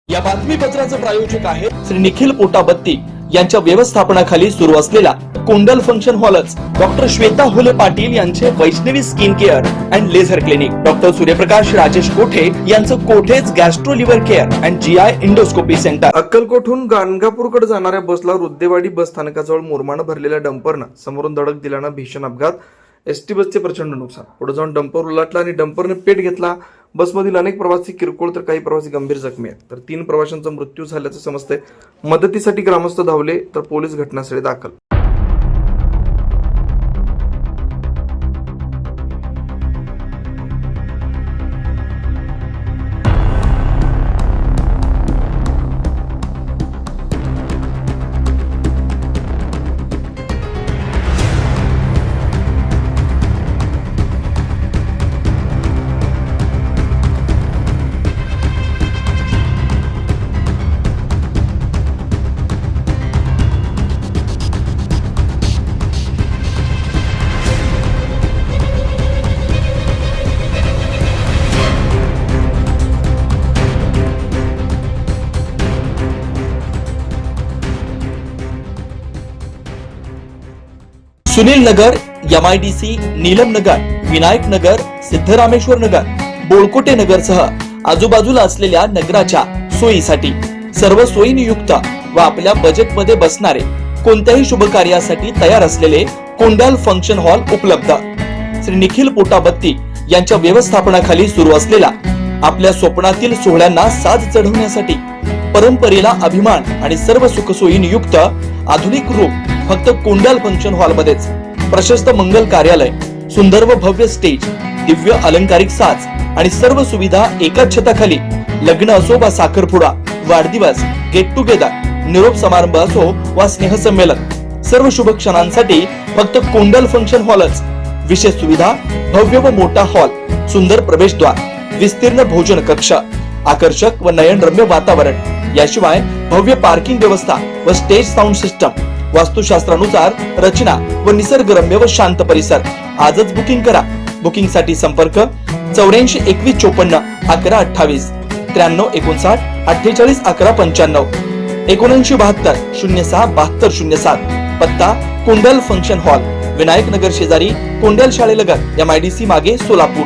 या बातमीपत्राचे प्रायोजक आहे श्री निखिल पोटाबत्ती यांच्या व्यवस्थापनाखाली सुरू असलेला कुंडल फंक्शन हॉलच डॉक्टर श्वेता होले पाटील यांचे Vaishnavi skin care and laser clinic, doctor Suryaprakash Rajesh Kothe यांचं कोठेज gastro liver care and GI endoscopy centre. अक्कलकोटहून गाणगापूरकडे जाणाऱ्या बसला रुद्देवाडी बस स्थानकाजवळ मुरमानं भरलेल्या डंपरनं समोरून धडक दिल्यानं भीषण अपघात, एसटी बसचे प्रचंड नुकसान। पुढे जाऊन डंपर उलटला आणि डंपरने पेट घेतला। बसमधील अनेक प्रवासी किरकोळ तर काही प्रवासी गंभीर जखमी आहेत, तर 3 प्रवाशांचा मृत्यू झाल्याचं समजते। मदतीसाठी ग्रामस्थ धावले तर पोलीस घटनास्थळी दाखल। सुनील नगर, MIDC, नीलम नगर, विनायक नगर, सिद्धरामेश्वर नगर, बोळकोटे नगर सह आजूबाजूला असलेल्या नगराच्या सोयीसाठी सर्व सोयीनियुक्त व आपल्या बजेटमध्ये बसणारे कोणत्याही शुभ कार्यासाठी तयार असलेले कुंडल फंक्शन हॉल उपलब्ध। श्री निखिल पोटाबत्ती यांच्या व्यवस्थापनाखाली सुरू असलेला आपल्या स्वप्नातील सोहळ्यांना साज चढवण्यासाठी परंपरेला अभिमान आणि सर्व सुखसोयीनियुक्त आधुनिक रूप फक्त कुंडल फंक्शन हॉल मध्येच। प्रशस्त मंगल कार्यालय, सुंदर व भव्य स्टेज, दिव्य अलंकारिक साज आणि सर्व सुविधा एकाच छताखाली। लग्न असो वा साखरपुडा, वाढदिवस, गेट टुगेदर, निरोप समारंभ असो वा स्नेहसंमेलन, सर्व शुभ क्षणांसाठी फक्त कुंडल फंक्शन हॉलच। विशेष सुविधा, भव्य व मोठा हॉल, सुंदर प्रवेशद्वार, विस्तीर्ण भोजन कक्ष, आकर्षक व नयनरम्य वातावरण, याशिवाय भव्य पार्किंग व्यवस्था व स्टेज साऊंड सिस्टम, वास्तुशास्त्रानुसार रचना व निसर्गरम्य व शांत परिसर। आजच बुकिंग करा। बुकिंग साठी संपर्क 84 21 54 11 28 93 59 48 11 95 79 72 06 72 07। पत्ता कुंडल फंक्शन हॉल, विनायक नगर शेजारी कुंडल शाळेलगत, MIDC मागे, सोलापूर।